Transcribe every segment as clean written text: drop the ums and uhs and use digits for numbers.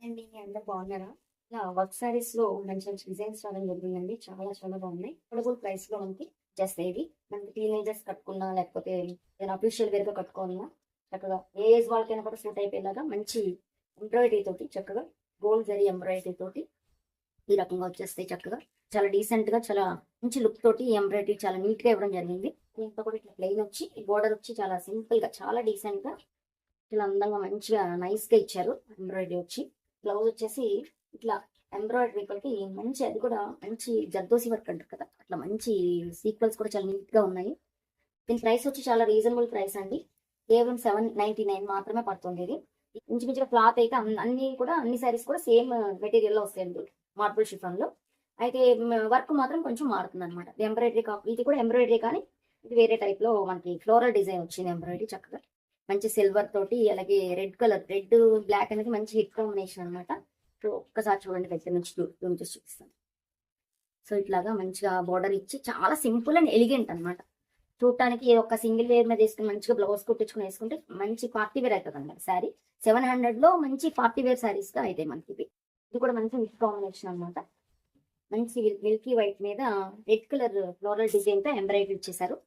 అండి అందరు బాగున్నారా? ఇలా వర్క్ సారీస్ లో మంచి మంచి డిజైన్స్ రావడం జరిగిందండి. చాలా చాలా బాగున్నాయి. అఫోర్డబుల్ ప్రైస్ లో మనకి జస్ట్ ఏవి మనకి టీనేజర్స్ కట్టుకున్నా లేకపోతే ఏదైనా అఫీషియల్ వేర్ గా కట్టుకోవాలన్నా చక్కగా ఏ ఏజ్ వాళ్ళకైనా కూడా సూట్ అయిపోయేలాగా మంచి ఎంబ్రాయిడరీ తోటి చక్కగా గోల్డ్ జరీ ఎంబ్రాయిడరీ తోటి ఈ రకంగా వచ్చేస్తాయి. చక్కగా చాలా డీసెంట్ గా చాలా మంచి లుక్ తోటి ఎంబ్రాయిడరీ చాలా నీట్ గా ఇవ్వడం జరిగింది. దీంతో కూడా ఇట్లా ప్లెయిన్ వచ్చి బోర్డర్ వచ్చి చాలా సింపుల్ గా చాలా డీసెంట్ గా ఇలా అందంగా మంచిగా నైస్ గా ఇచ్చారు. ఎంబ్రాయిడరీ వచ్చి బ్లౌజ్ వచ్చేసి ఇట్లా ఎంబ్రాయిడరీ కొట్టి మంచి అది కూడా మంచి జర్దోసి వర్క్ అంటారు కదా, అట్లా మంచి సీక్వెన్స్ కూడా చాలా నీట్ గా ఉన్నాయి. దీని ప్రైస్ వచ్చి చాలా రీజనబుల్ ప్రైస్ అండి. కేవలం 799 మాత్రమే పడుతుంది. ఇది ఇంచుమించుగా క్లాత్ అయితే అన్ని కూడా అన్ని సారీస్ కూడా సేమ్ మెటీరియల్ లో వస్తాయండి, మార్బుల్ షిఫాన్ లో. అయితే వర్క్ మాత్రం కొంచెం మారుతుంది అనమాట. ఎంబ్రాయిడరీ ఇది కూడా ఎంబ్రాయిడరీ కానీ ఇది వేరే టైప్ లో మనకి ఫ్లోరల్ డిజైన్ వచ్చింది. ఎంబ్రాయిడరీ చక్కగా మంచి సిల్వర్ తోటి, అలాగే రెడ్ కలర్, రెడ్ బ్లాక్ అనేది మంచి హిట్ కాంబినేషన్ అనమాట. సో ఒక్కసారి చూడండి, దగ్గర నుంచి చూపిస్తాను. సో ఇట్లాగా మంచిగా బార్డర్ ఇచ్చి చాలా సింపుల్ అండ్ ఎలిగెంట్ అనమాట. చూడటానికి ఒక సింగిల్ వేర్ మీద వేసుకుని మంచిగా బ్లౌజ్ కుట్టించుకుని వేసుకుంటే మంచి పార్టీ వేర్ అవుతుంది అనమాట. శారీ 700 లో మంచి పార్టీ వేర్ శారీస్ గా అయితే మనకి ఇది కూడా మంచి హిట్ కాంబినేషన్ అనమాట. మంచి మిల్కీ వైట్ మీద రెడ్ కలర్ ఫ్లోరల్ డిజైన్ తో ఎంబ్రాయిడరీ ఇచ్చేసారు.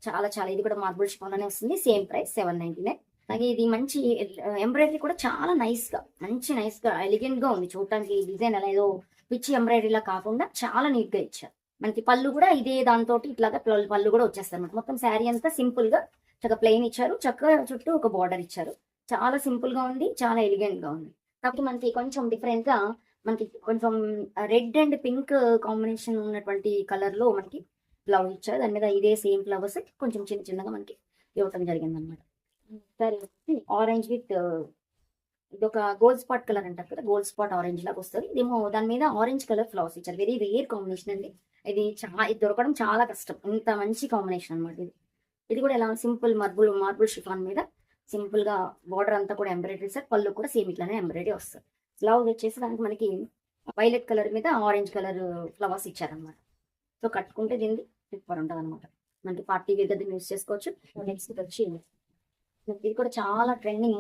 చాలా చాలా ఇది కూడా మార్బుల్ షిఫాన్ లోనే వస్తుంది. Same price 799. అలాగే ఇది మంచి ఎంబ్రాయిడరీ కూడా చాలా నైస్ గా ఎలిగెంట్ గా ఉంది. చూడటానికి డిజైన్ అలా ఏదో పిచ్చి ఎంబ్రాయిడరీలా కాకుండా చాలా నీట్ గా ఇచ్చారు. మనకి పళ్ళు కూడా ఇదే దాంతో ఇట్లాగా పళ్ళు కూడా వచ్చేస్తారు అనమాట. మొత్తం శారీ అంతా సింపుల్ గా చక్కగా ప్లెయిన్ ఇచ్చారు. చక్కగా చుట్టూ ఒక బార్డర్ ఇచ్చారు. చాలా సింపుల్ గా ఉంది, చాలా ఎలిగెంట్ గా ఉంది. కాబట్టి మనకి కొంచెం డిఫరెంట్ గా మనకి కొంచెం రెడ్ అండ్ పింక్ కాంబినేషన్ ఉన్నటువంటి కలర్ లో మనకి బ్లౌజ్ ఇచ్చారు. దాని మీద ఇదే సేమ్ ఫ్లవర్స్ కొంచెం చిన్న చిన్నగా మనకి ఇవ్వటం జరిగింది అనమాట. సరే, ఆరెంజ్ విత్ ఇది ఒక గోల్డ్ స్పాట్ కలర్ అంటారు కదా, గోల్డ్ స్పాట్ ఆరెంజ్ లాగా వస్తుంది. ఇదేమో దాని మీద ఆరెంజ్ కలర్ ఫ్లవర్స్ ఇచ్చారు. వెరీ రేర్ కాంబినేషన్ అండి. ఇది దొరకడం చాలా కష్టం. ఇంత మంచి కాంబినేషన్ అనమాట ఇది కూడా ఎలా సింపుల్ మార్బుల్ షిఫాన్ మీద సింపుల్ గా బార్డర్ అంతా కూడా ఎంబ్రాయిడరీ సార్. పళ్ళు కూడా సేమ్ ఇట్లానే ఎంబ్రాయిడరీ వస్తుంది. బ్లౌజ్ వచ్చేసి దానికి మనకి వైలెట్ కలర్ మీద ఆరెంజ్ కలర్ ఫ్లవర్స్ ఇచ్చారనమాట. సో కట్టుకుంటే దీన్ని సూపర్ ఉంటుంది అనమాట. మనకి పార్టీ వేర్ గా యూస్ చేసుకోవచ్చు. నెక్స్ట్ వచ్చి ఇది కూడా చాలా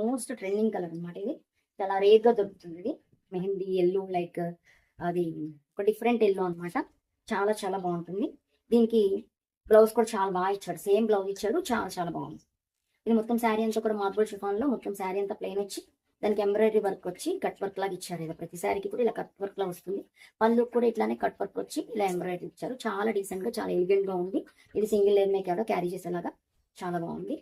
మోస్ట్ ట్రెండింగ్ కలర్ అనమాట. ఇది చాలా రేర్ గా దొరుకుతుంది. ఇది మెహందీ ఎల్లో, లైక్ అది ఒక డిఫరెంట్ ఎల్లో అనమాట. చాలా చాలా బాగుంటుంది. దీనికి బ్లౌజ్ కూడా చాలా బాగా ఇచ్చాడు. సేమ్ బ్లౌజ్ ఇచ్చాడు. చాలా చాలా బాగుంది. ఇది మొత్తం శారీ అంతా కూడా మార్బుల్ షిఫాన్ లో మొత్తం శారీ అంతా ప్లెయిన్ వచ్చి దానికి ఎంబ్రాయిడరీ వర్క్ వచ్చి కట్ వర్క్ లాగా ఇచ్చారు. ఇలా ప్రతి శారీకి కూడా ఇలా కట్ వర్క్ లా వస్తుంది. పళ్ళు కూడా ఇట్లానే కట్ వర్క్ వచ్చి ఇలా ఎంబ్రాయిడరీ ఇచ్చారు. చాలా డీసెంట్ గా చాలా ఎలిగెంట్ గా ఉంది. ఇది సింగిల్ లేయర్ మేక్ క్యారీ చేసేలాగా చాలా బాగుంది.